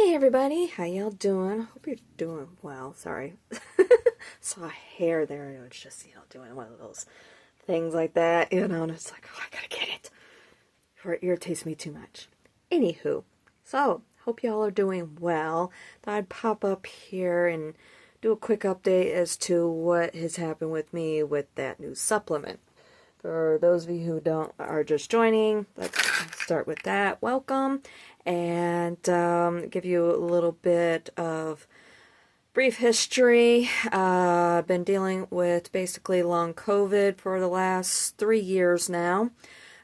Hey everybody, how y'all doing? Hope you're doing well. Sorry. Saw a hair there, and it was just, doing one of those things like that, and it's like, oh, I gotta get it before it irritates me too much. Anywho, so, hope y'all are doing well. Thought I'd pop up here and do a quick update as to what has happened with me with that new supplement. For those of you who are just joining, let's start with that. Welcome, and give you a little bit of brief history. I've been dealing with basically long COVID for the last 3 years now.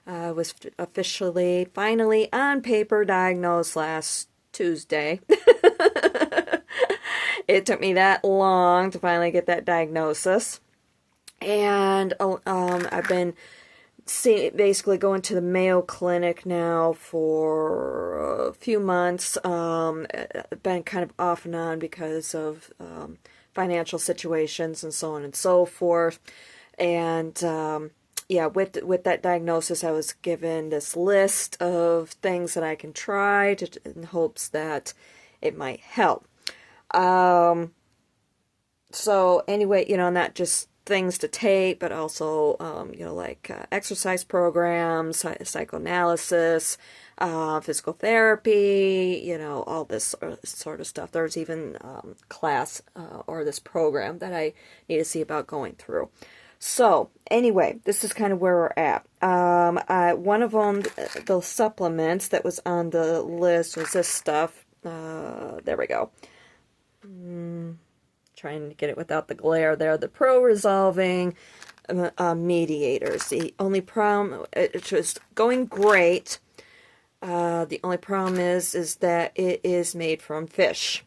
I was officially, finally, on paper diagnosed last Tuesday. It took me that long to finally get that diagnosis. And I've been basically going to the Mayo Clinic now for a few months. Been kind of off and on because of financial situations and so on and so forth. And yeah, with that diagnosis, I was given this list of things that I can try in hopes that it might help. So anyway, not just things to take, but also, like exercise programs, psychoanalysis, physical therapy, all this sort of stuff. There's even class or this program that I need to see about going through. So anyway, this is kind of where we're at. One of them, the supplements that was on the list was this stuff. There we go. Trying to get it without the glare there. The pro-resolving mediators. The only problem, it was going great. The only problem is that it is made from fish.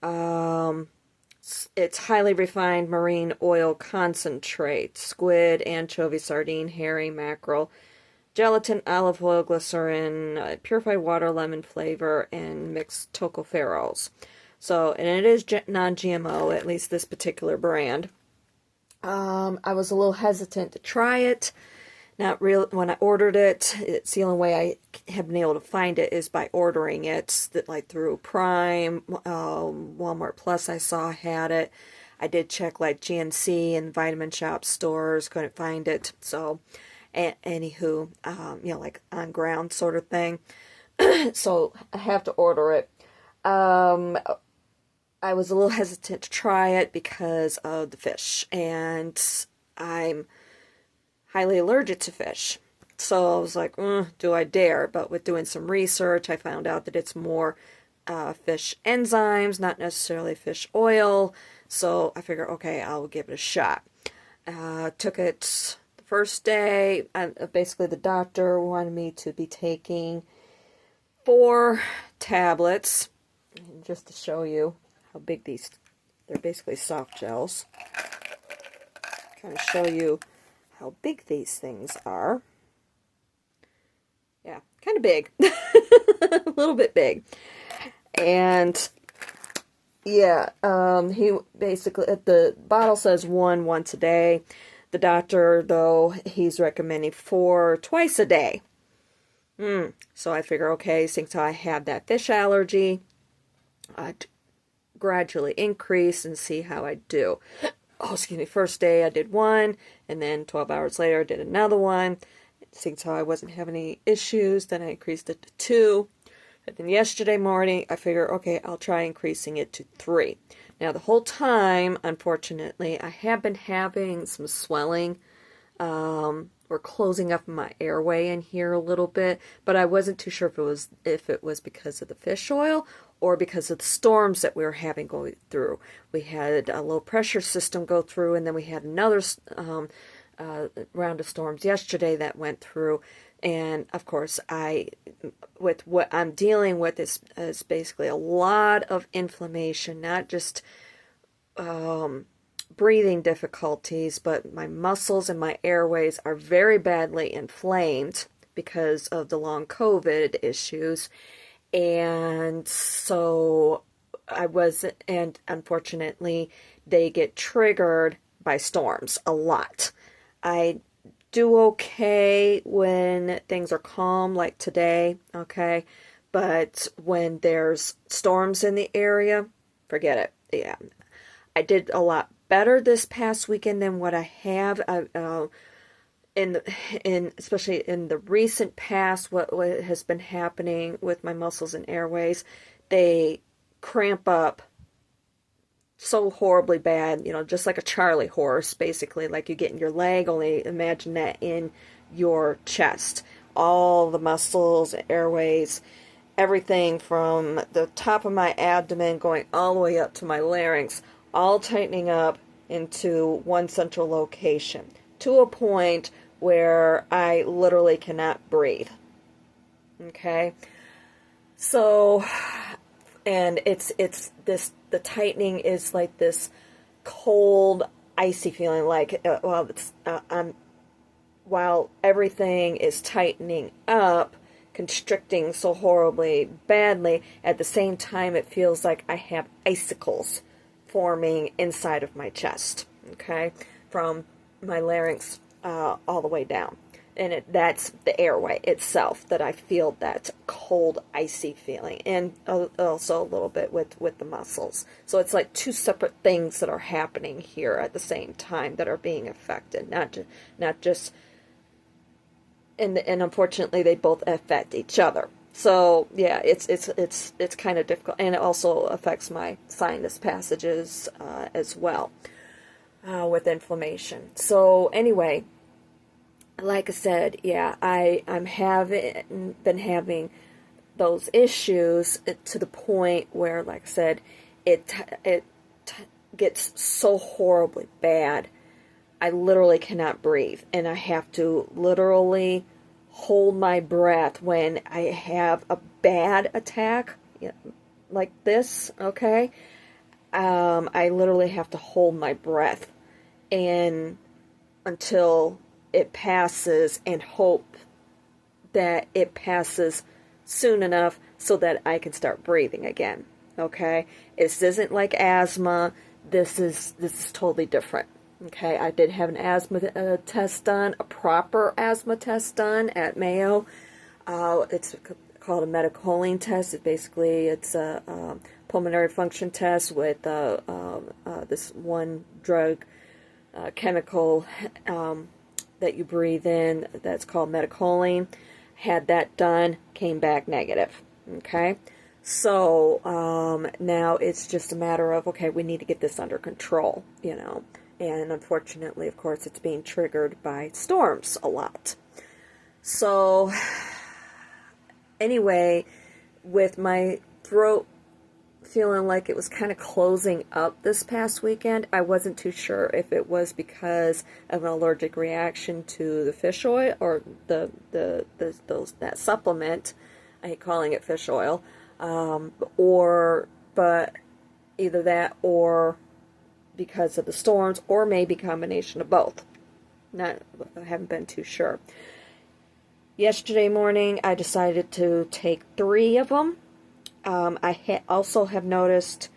It's highly refined marine oil concentrate. Squid, anchovy, sardine, herring, mackerel, gelatin, olive oil, glycerin, purified water, lemon flavor, and mixed tocopherols. So, and it is non-GMO, at least this particular brand. I was a little hesitant to try it. Not real when I ordered it. It's the only way I have been able to find it is by ordering it, like through Prime, Walmart Plus. I saw had it. I did check like GNC and Vitamin Shop stores. Couldn't find it. So, anywho, like on ground sort of thing. So I have to order it. I was a little hesitant to try it because of the fish, and I'm highly allergic to fish. So I was like, do I dare? But with doing some research, I found out that it's more fish enzymes, not necessarily fish oil. So I figured, okay, I'll give it a shot. Took it the first day. Basically, the doctor wanted me to be taking 4 tablets, just to show you how big they're basically soft gels. Kind of show you how big these things are. Yeah, kind of big. A little bit big. And yeah, he basically, the bottle says 1 once a day. The doctor, though, he's recommending 4 twice a day. So I figure, okay, since I have that fish allergy, I'd gradually increase and see how I do. Oh, excuse me, first day I did 1, and then 12 hours later I did another one. Since how I wasn't having any issues, then I increased it to 2. And then yesterday morning, I figured, okay, I'll try increasing it to 3. Now, the whole time, unfortunately, I have been having some swelling. Or closing up my airway in here a little bit, but I wasn't too sure if it was because of the fish oil or because of the storms that we were having going through. We had a low pressure system go through, and then we had another round of storms yesterday that went through. And of course, with what I'm dealing with is basically a lot of inflammation, not just breathing difficulties, but my muscles and my airways are very badly inflamed because of the long COVID issues. And so and unfortunately, they get triggered by storms a lot. I do okay when things are calm, like today, okay? But when there's storms in the area, forget it. Yeah, I did a lot better this past weekend than what I have. In especially in the recent past, what has been happening with my muscles and airways, they cramp up so horribly bad, just like a Charlie horse, basically, like you get in your leg, only imagine that in your chest. All the muscles, airways, everything from the top of my abdomen going all the way up to my larynx, all tightening up into one central location to a point where I literally cannot breathe. Okay? So, and it's this, the tightening is like this cold, icy feeling, like, while everything is tightening up, constricting so horribly badly, at the same time it feels like I have icicles forming inside of my chest, okay, from my larynx all the way down. And that's the airway itself that I feel that cold, icy feeling. And also a little bit with the muscles. So it's like two separate things that are happening here at the same time that are being affected. Not just... And unfortunately, they both affect each other. So yeah, it's kind of difficult. And it also affects my sinus passages as well with inflammation. So anyway... Like I said, yeah, I'm been having those issues to the point where, like I said, it gets so horribly bad. I literally cannot breathe, and I have to literally hold my breath when I have a bad attack like this. Okay, I literally have to hold my breath and until it passes, and hope that it passes soon enough so that I can start breathing again. Okay? This isn't like asthma. This is totally different. Okay? I did have an asthma test done, a proper asthma test done at Mayo. It's called a methacholine test. It's a pulmonary function test with this one drug chemical that you breathe in that's called methacholine. Had that done, came back negative. Okay? So now it's just a matter of, okay, we need to get this under control, And unfortunately, of course, it's being triggered by storms a lot. So anyway, with my throat feeling like it was kind of closing up this past weekend, I wasn't too sure if it was because of an allergic reaction to the fish oil or that supplement. I hate calling it fish oil, but either that or because of the storms, or maybe combination of both. I haven't been too sure. Yesterday morning, I decided to take 3 of them. I also have noticed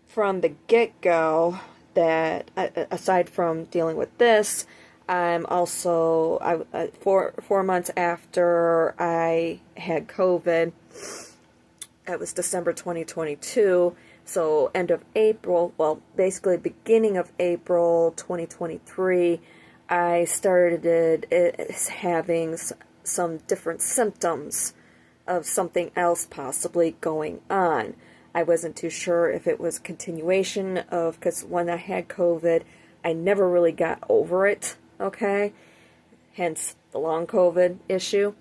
from the get-go that, aside from dealing with this, I'm also, 4 months after I had COVID, it was December 2022, so end of April, well, basically beginning of April 2023, I started having some different symptoms of something else possibly going on. I wasn't too sure if it was continuation of, because when I had COVID, I never really got over it, okay? Hence the long COVID issue.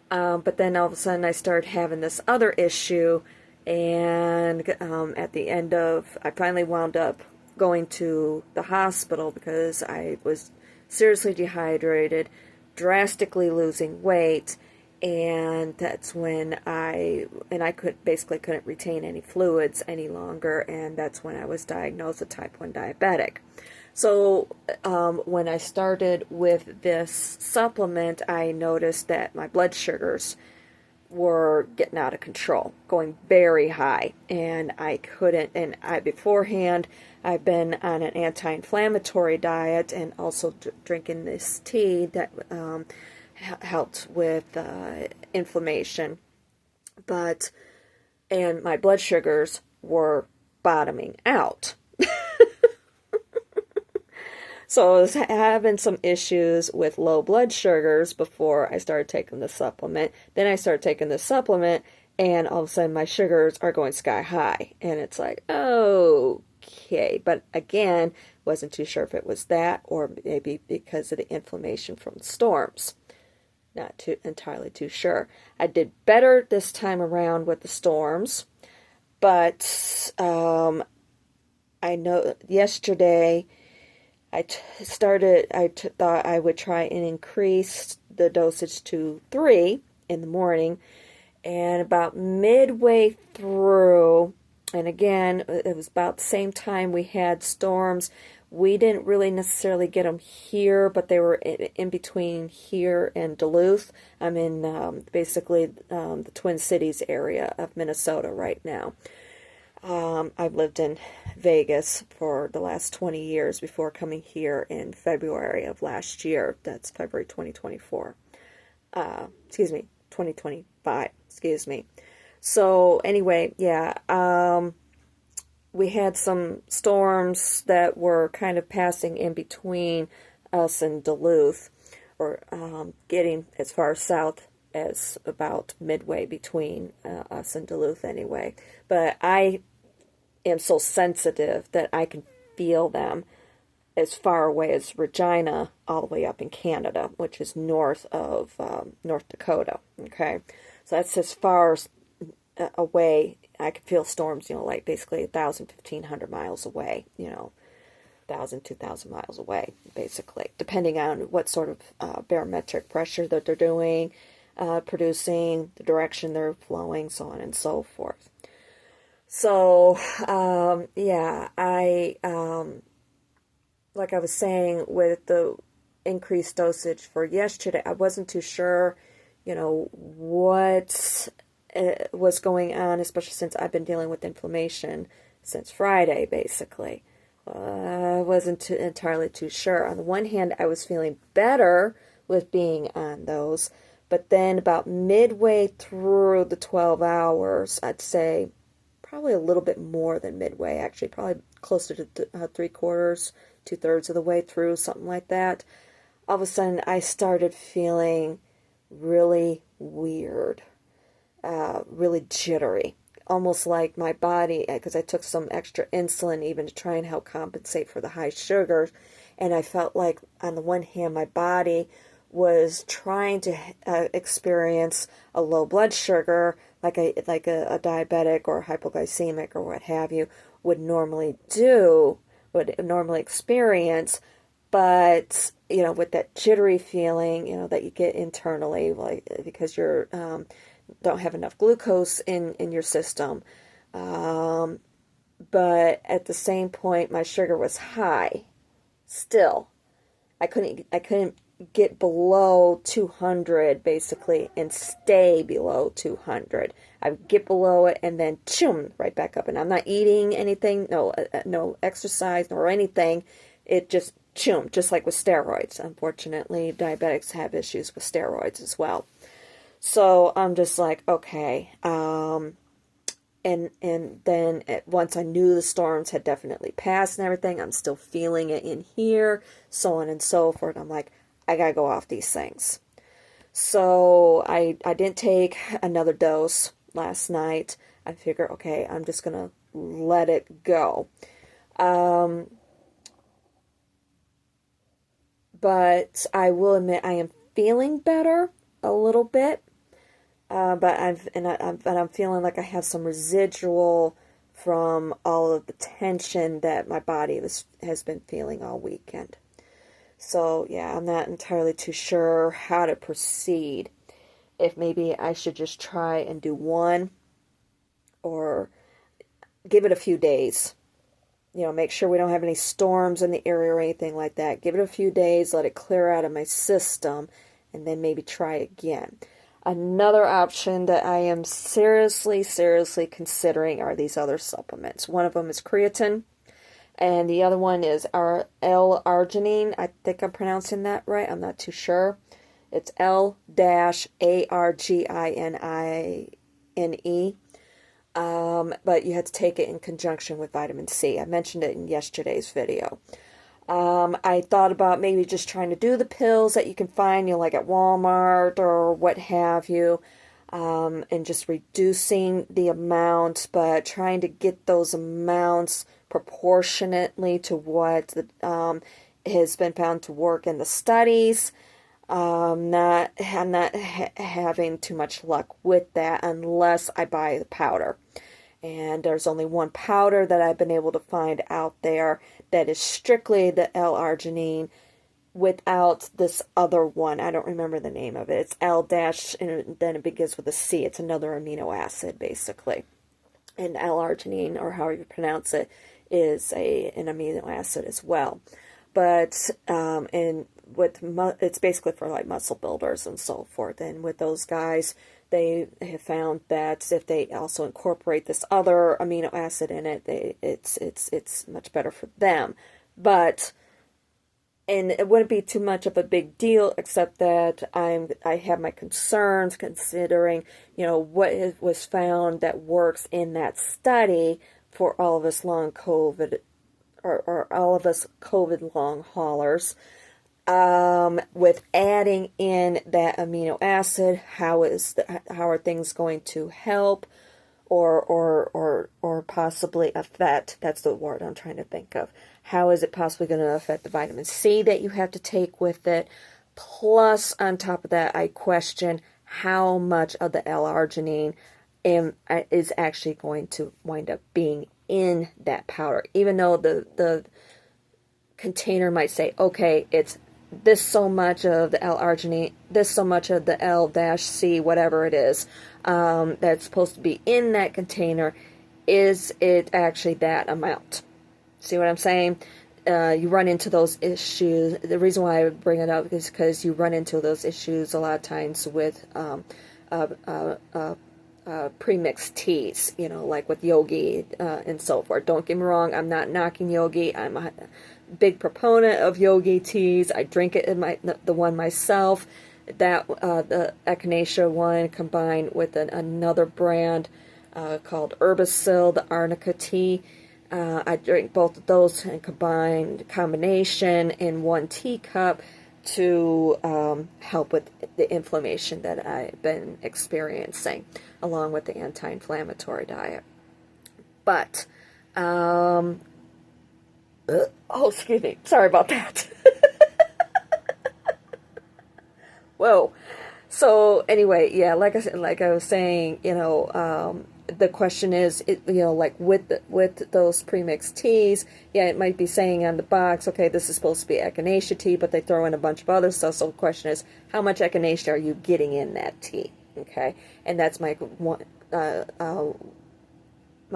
But then all of a sudden I started having this other issue, and at the end of, I finally wound up going to the hospital because I was seriously dehydrated, drastically losing weight, and that's when I couldn't retain any fluids any longer, and that's when I was diagnosed a type 1 diabetic. So when I started with this supplement, I noticed that my blood sugars were getting out of control, going very high, and I couldn't, and beforehand, I've been on an anti-inflammatory diet and also drinking this tea that helped with inflammation. And my blood sugars were bottoming out. So I was having some issues with low blood sugars before I started taking the supplement. Then I started taking the supplement, and all of a sudden my sugars are going sky high. And it's like, okay. But again, wasn't too sure if it was that or maybe because of the inflammation from the storms. Not too entirely too sure. I did better this time around with the storms, but I know yesterday I thought I would try and increase the dosage to 3 in the morning, and about midway through, and again, it was about the same time we had storms. We didn't really necessarily get them here, but they were in between here and Duluth. I'm in basically the Twin Cities area of Minnesota right now. I've lived in Vegas for the last 20 years before coming here in February of last year. That's February 2024. 2025. Excuse me. So anyway, yeah, we had some storms that were kind of passing in between us and Duluth, or getting as far south as about midway between us and Duluth anyway. But I am so sensitive that I can feel them as far away as Regina, all the way up in Canada, which is north of North Dakota. Okay, so that's as far away. I can feel storms, like basically 1,000, 1,500 miles away, 1,000, 2,000 miles away, basically, depending on what sort of barometric pressure that they're doing, producing, the direction they're flowing, so on and so forth. So, yeah, like I was saying, with the increased dosage for yesterday, I wasn't too sure, what was going on, especially since I've been dealing with inflammation since Friday, basically. I wasn't entirely too sure. On the one hand, I was feeling better with being on those, but then about midway through the 12 hours, I'd say probably a little bit more than midway, actually, probably closer to 3/4, 2/3 of the way through, something like that. All of a sudden, I started feeling really weird, really jittery, almost like my body, because I took some extra insulin even to try and help compensate for the high sugars, and I felt like, on the one hand, my body was trying to experience a low blood sugar like a diabetic or hypoglycemic or what have you would normally experience, but with that jittery feeling that you get internally, like because you're don't have enough glucose in your system, but at the same point my sugar was high still. I couldn't get below 200 basically and stay below 200. I would get below it and then choom, right back up. And I'm not eating anything, no exercise nor anything. It just choom, just like with steroids. Unfortunately, diabetics have issues with steroids as well. So I'm just like, okay. And then once I knew the storms had definitely passed and everything, I'm still feeling it in here, so on and so forth. I'm like, I gotta go off these things. So I didn't take another dose last night. I figure, okay, I'm just gonna let it go. But I will admit I am feeling better a little bit. But I'm feeling like I have some residual from all of the tension that my body has been feeling all weekend. So yeah, I'm not entirely too sure how to proceed. If maybe I should just try and do one, or give it a few days. Make sure we don't have any storms in the area or anything like that. Give it a few days, let it clear out of my system, and then maybe try again. Another option that I am seriously considering are these other supplements. One of them is creatine, and the other one is L-arginine. I think I'm pronouncing that right. I'm not too sure. It's L-arginine. and E. But you had to take it in conjunction with vitamin C. I mentioned it in yesterday's video. I thought about maybe just trying to do the pills that you can find, like at Walmart or what have you, and just reducing the amount, but trying to get those amounts proportionately to what has been found to work in the studies. I'm not having too much luck with that unless I buy the powder. And there's only one powder that I've been able to find out there that is strictly the L-arginine without this other one. I don't remember the name of it. It's L dash, and then it begins with a C. It's another amino acid, basically. And L-arginine, or however you pronounce it, is an amino acid as well. But it's basically for like muscle builders and so forth. And with those guys, they have found that if they also incorporate this other amino acid in it, it's much better for them. And it wouldn't be too much of a big deal, except that I have my concerns considering, what was found that works in that study for all of us long COVID, or all of us COVID long haulers. With adding in that amino acid, how are things going to help or possibly affect? That's the word I'm trying to think of. How is it possibly going to affect the vitamin C that you have to take with it? Plus, on top of that, I question how much of the L-arginine is actually going to wind up being in that powder. Even though the container might say, okay, it's this so much of the L-arginine, this so much of the L-C, whatever it is, that's supposed to be in that container, is it actually that amount? See what I'm saying? You run into those issues. The reason why I bring it up is because you run into those issues a lot of times with pre-mixed teas, like with yogi and so forth. Don't get me wrong, I'm not knocking yogi. I'm a big proponent of yogi teas. I drink it in the one myself. That the echinacea one combined with another brand called Herbasil, the Arnica tea. I drink both of those in combination in one teacup to help with the inflammation that I've been experiencing, along with the anti-inflammatory diet. But, excuse me, sorry about that. Whoa. So anyway, yeah, like I was saying, the question is, like with those premixed teas, yeah, it might be saying on the box, okay, this is supposed to be echinacea tea, but they throw in a bunch of other stuff. So the question is, how much echinacea are you getting in that tea? Okay, and that's my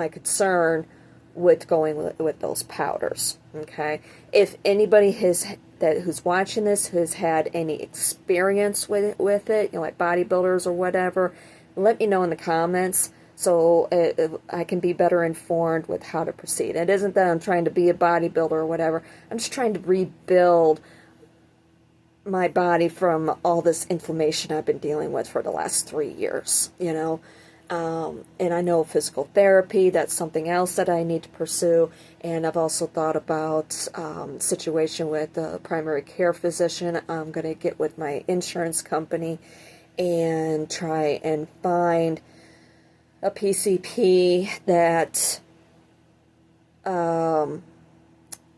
concern with going with those powders. Okay, if anybody who's watching this has had any experience with it, like bodybuilders or whatever, let me know in the comments so I can be better informed with how to proceed. It isn't that I'm trying to be a bodybuilder or whatever. I'm just trying to rebuild my body from all this inflammation I've been dealing with for the last 3 years, and I know physical therapy, that's something else that I need to pursue. And I've also thought about situation with a primary care physician. I'm going to get with my insurance company and try and find a PCP that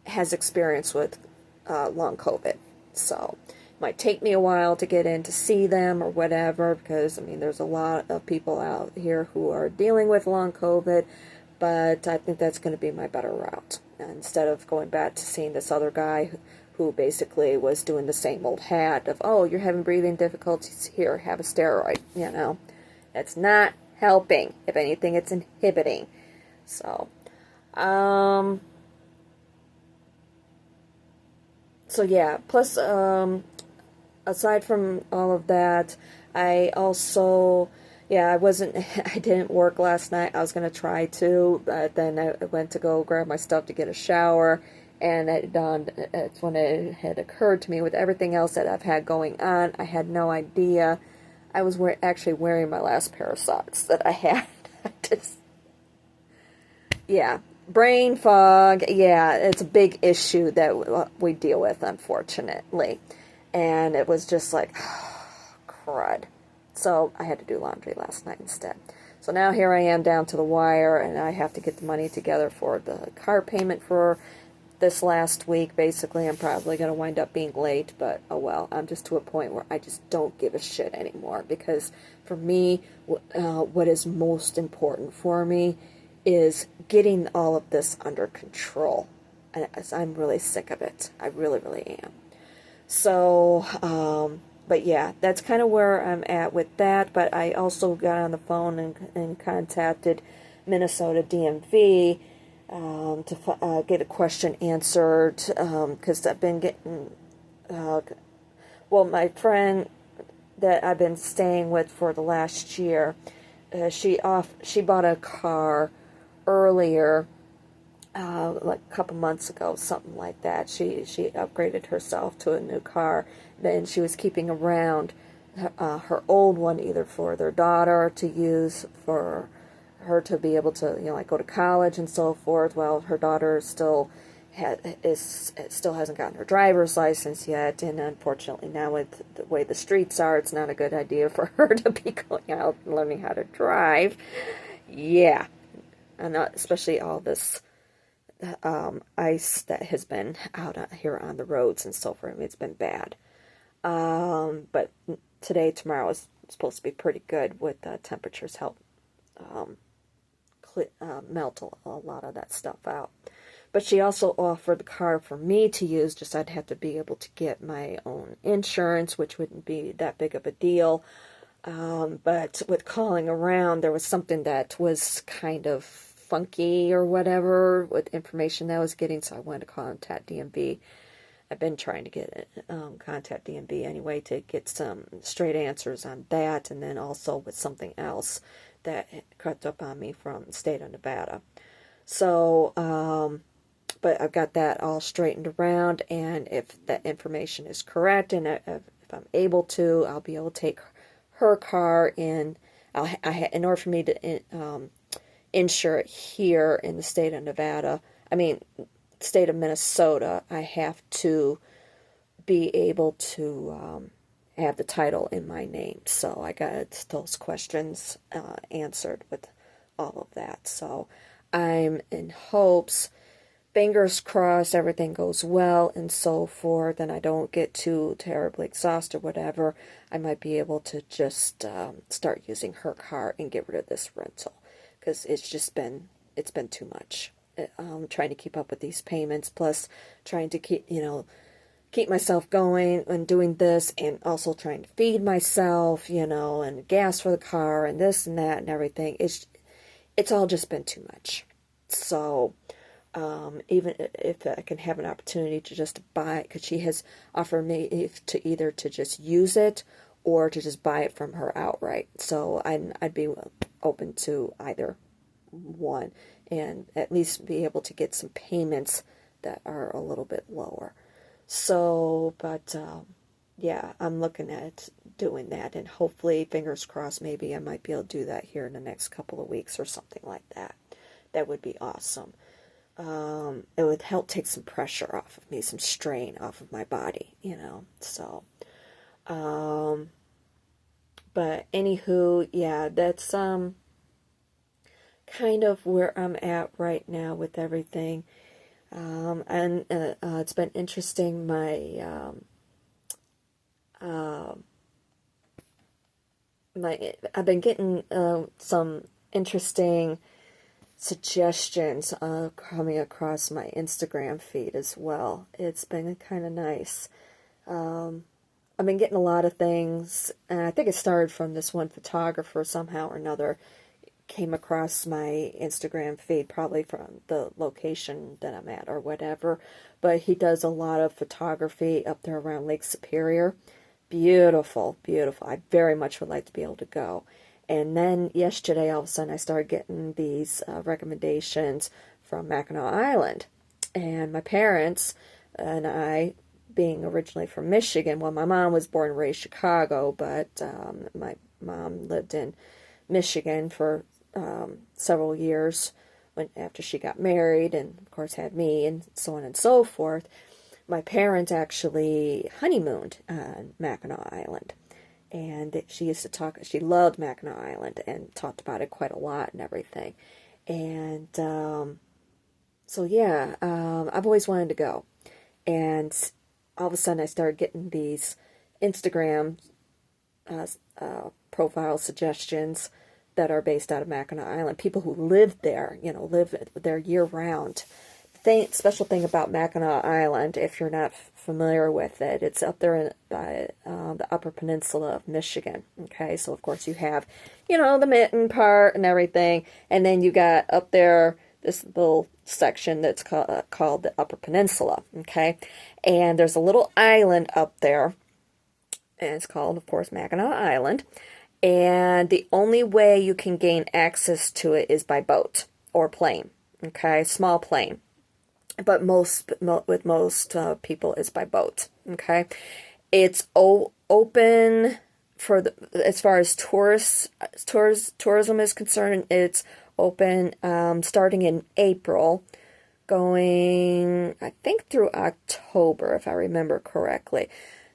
has experience with long COVID. So might take me a while to get in to see them or whatever, because there's a lot of people out here who are dealing with long COVID, but I think that's going to be my better route, instead of going back to seeing this other guy who basically was doing the same old hat of, oh, you're having breathing difficulties, here, have a steroid. That's not helping. If anything, it's inhibiting. So yeah, plus aside from all of that, I also, I didn't work last night. I was going to try to, but then I went to go grab my stuff to get a shower, and it's when it had occurred to me, with everything else that I've had going on, I had no idea I was actually wearing my last pair of socks that I had. I just, yeah, brain fog. Yeah, it's a big issue that we deal with, unfortunately. And it was just like, crud. So I had to do laundry last night instead. So now here I am down to the wire, and I have to get the money together for the car payment for this last week. Basically, I'm probably going to wind up being late, but oh well. I'm just to a point where I just don't give a shit anymore, because for me, what is most important for me is getting all of this under control. And I'm really sick of it. I really, really am. So, but yeah, that's kind of where I'm at with that. But I also got on the phone and contacted Minnesota DMV to get a question answered, because I've been getting, well, my friend that I've been staying with for the last year, she bought a car earlier, like a couple months ago, something like that. She upgraded herself to a new car. Then she was keeping around her old one, either for their daughter to use, for her to be able to, like go to college and so forth. Well, her daughter still hasn't gotten her driver's license yet, and unfortunately now with the way the streets are, it's not a good idea for her to be going out and learning how to drive. Yeah, and especially all this ice that has been out here on the roads and so forth. I mean, it's been bad. But today, tomorrow is supposed to be pretty good, with temperatures help melt a lot of that stuff out. But she also offered the car for me to use, just I'd have to be able to get my own insurance, which wouldn't be that big of a deal. But with calling around, there was something that was kind of funky or whatever with information that I was getting, so I wanted to contact DMV. I've been trying to get contact DMV anyway to get some straight answers on that, and then also with something else that crept up on me from the state of Nevada. So, but I've got that all straightened around, and if that information is correct, and if I'm able to, I'll be able to take her car in. In order for me to insure it here in the state of Nevada, state of Minnesota, I have to be able to have the title in my name. So I got those questions answered with all of that. So I'm in hopes, fingers crossed, everything goes well and so forth, and I don't get too terribly exhausted or whatever. I might be able to just start using her car and get rid of this rental, because it's been too much. Trying to keep up with these payments, plus trying to keep myself going and doing this, and also trying to feed myself, and gas for the car and this and that and everything. It's all just been too much. So even if I can have an opportunity to just buy, because she has offered me to either to just use it or to just buy it from her outright. So I'd be open to either one, and at least be able to get some payments that are a little bit lower. So, but yeah, I'm looking at doing that, and hopefully, fingers crossed, maybe I might be able to do that here in the next couple of weeks or something like that. That would be awesome. It would help take some pressure off of me, some strain off of my body, so. But anywho, yeah, that's kind of where I'm at right now with everything. And it's been interesting. I've been getting some interesting suggestions coming across my Instagram feed as well. It's been kind of nice. I've been getting a lot of things, and I think it started from this one photographer somehow or another. Came across my Instagram feed, probably from the location that I'm at or whatever, but he does a lot of photography up there around Lake Superior. Beautiful, beautiful. I very much would like to be able to go. And then yesterday, all of a sudden, I started getting these recommendations from Mackinac Island. And my parents and I, being originally from Michigan, well, my mom was born and raised Chicago, but my mom lived in Michigan for several years after she got married, and of course had me, and so on and so forth. My parents actually honeymooned on Mackinac Island, and she used to talk. She loved Mackinac Island and talked about it quite a lot and everything. And so yeah, I've always wanted to go, and all of a sudden I started getting these Instagram profile suggestions that are based out of Mackinac Island. People who live there, live there year round. Special thing about Mackinac Island, if you're not familiar with it, it's up there by the Upper Peninsula of Michigan. Okay, so of course you have, the Mitten part and everything, and then you got up there this little section that's called the Upper Peninsula. Okay, and there's a little island up there, and it's called, of course, Mackinac Island. And the only way you can gain access to it is by boat or plane. Okay, small plane. But with most people, it's by boat. Okay, it's open for as far as tourism is concerned. It's open starting in April, going I think through October, if I remember correctly.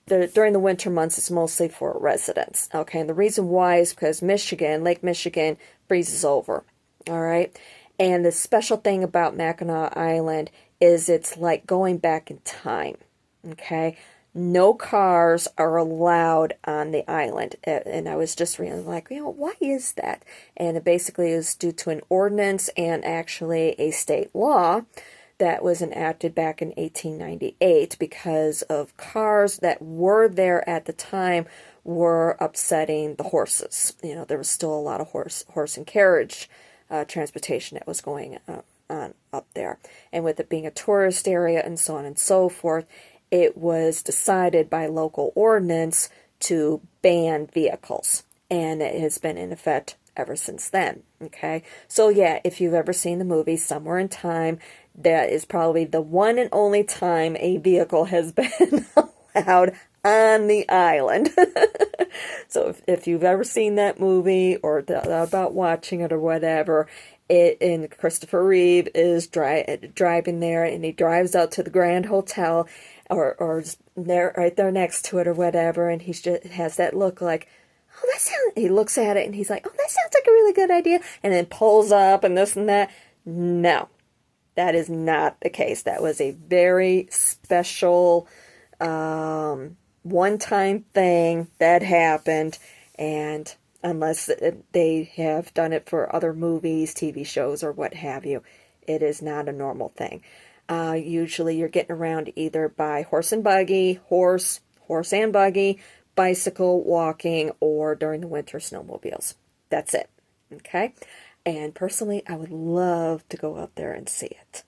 During the winter months, it's mostly for residents. Okay, and the reason why is because Lake Michigan, freezes over. All right, and the special thing about Mackinac Island is it's like going back in time. Okay, no cars are allowed on the island, and I was just reading like, why is that? And it basically is due to an ordinance and actually a state law that was enacted back in 1898 because of cars that were there at the time were upsetting the horses. There was still a lot of horse and carriage transportation that was going on up there. And with it being a tourist area and so on and so forth, it was decided by local ordinance to ban vehicles. And it has been in effect ever since then. Okay, so yeah, if you've ever seen the movie Somewhere in Time, that is probably the one and only time a vehicle has been allowed on the island. So if you've ever seen that movie or about watching it or whatever, and Christopher Reeve is driving there, and he drives out to the Grand Hotel or there right there next to it or whatever, and he just has that look like, he looks at it and he's like, that sounds like a really good idea, and then pulls up and this and that. No, that is not the case. That was a very special one-time thing that happened, and unless they have done it for other movies, TV shows, or what have you, it is not a normal thing. Usually you're getting around either by horse and buggy, horse and buggy, bicycle, walking, or during the winter, snowmobiles. That's it. Okay? And personally, I would love to go out there and see it.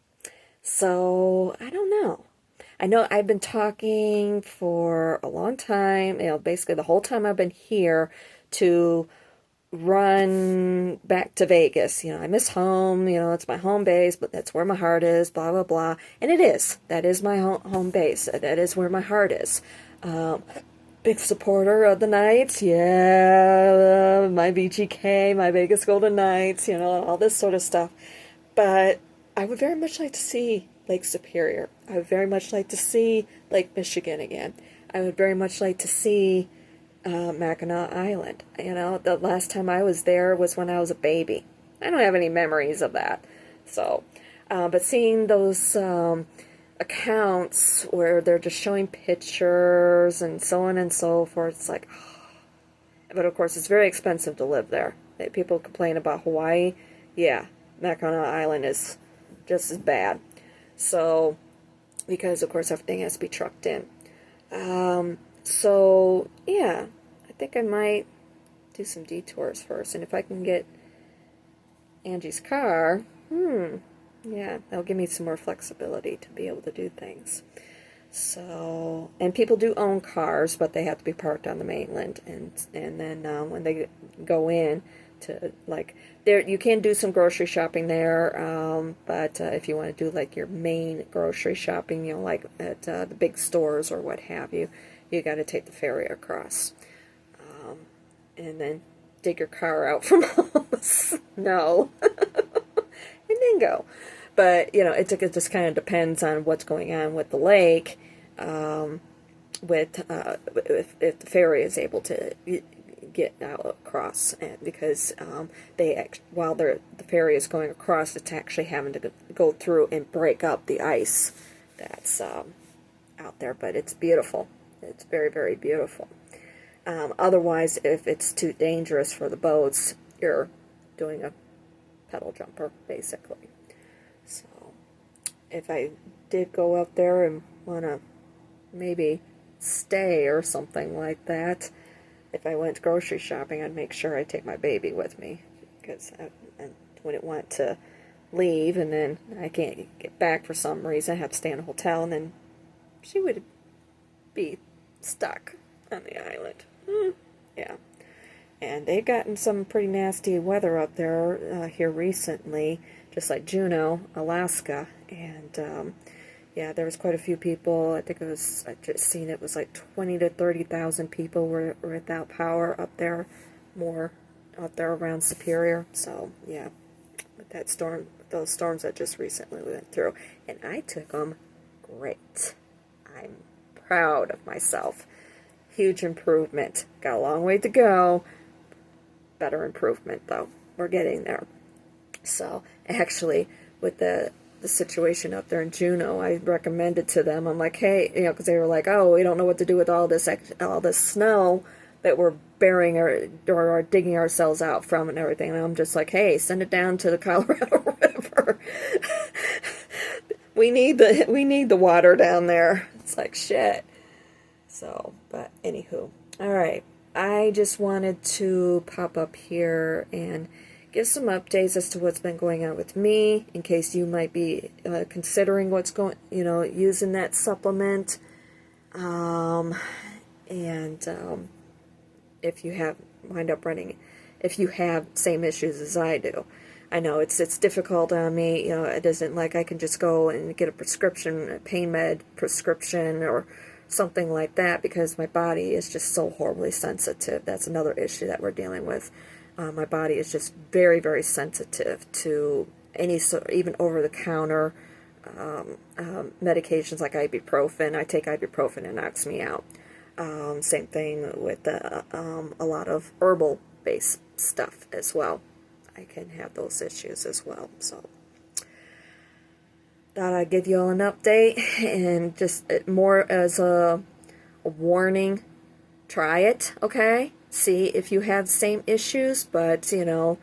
So, I don't know. I know I've been talking for a long time, basically the whole time I've been here, to run back to Vegas. I miss home, it's my home base, but that's where my heart is, blah, blah, blah. And it is. That is my home base. That is where my heart is. Big supporter of the Knights, yeah, my VGK, my Vegas Golden Knights, all this sort of stuff. But I would very much like to see Lake Superior. I would very much like to see Lake Michigan again. I would very much like to see Mackinac Island. The last time I was there was when I was a baby. I don't have any memories of that. So, but seeing those accounts where they're just showing pictures and so on and so forth, it's like, but of course it's very expensive to live there. People complain about Hawaii. Yeah, Mackinac Island is just as bad. So, because of course everything has to be trucked in. So, yeah, I think I might do some detours first. And if I can get Angie's car, yeah, that'll give me some more flexibility to be able to do things. So, and people do own cars, but they have to be parked on the mainland. And then when they go in to, like, there, you can do some grocery shopping there, but if you want to do, like, your main grocery shopping, like at the big stores or what have you, you got to take the ferry across. and then dig your car out from all the snow and then go. But, you know, it just kind of depends on what's going on with the lake, if the ferry is able to get out across, and because while the ferry is going across, it's actually having to go through and break up the ice that's out there. But it's beautiful. It's very, very beautiful. Otherwise, if it's too dangerous for the boats, you're doing a pedal jumper, basically. So, if I did go up there and want to maybe stay or something like that, if I went grocery shopping, I'd make sure I take my baby with me, because I wouldn't want to leave and then I can't get back for some reason. I have to stay in a hotel, and then she would be stuck on the island. Yeah. And they've gotten some pretty nasty weather up there here recently, just like Juneau, Alaska. And yeah, there was quite a few people. I think I just seen it was like 20 to 30,000 people were without power up there, more out there around Superior. So yeah, with that storm, those storms that just recently went through, and I took them great. I'm proud of myself. Huge improvement. Got a long way to go. Better improvement, though. We're getting there. So, actually, with the situation up there in Juneau, I recommended to them, I'm like, hey, you know, because they were like, oh, we don't know what to do with all this snow that we're burying or digging ourselves out from and everything. And I'm just like, hey, send it down to the Colorado River. we need the water down there. It's like, shit. So, but anywho, all right. I just wanted to pop up here and give some updates as to what's been going on with me, in case you might be considering using that supplement. If you if you have same issues as I do. I know it's difficult on me. You know, it isn't like I can just go and get a pain med prescription or something like that, because my body is just so horribly sensitive. That's another issue that we're dealing with. My body is just very, very sensitive to even over-the-counter medications like ibuprofen. I take ibuprofen and it knocks me out. Same thing with a lot of herbal-based stuff as well. I can have those issues as well. So thought I'd give you all an update, and just more as a warning. Try it, okay? See if you have the same issues, but, you know,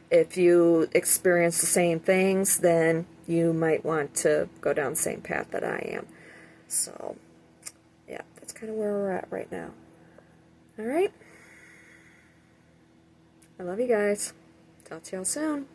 if you experience the same things, then you might want to go down the same path that I am. So, yeah, that's kind of where we're at right now. All right? I love you guys. Talk to y'all soon.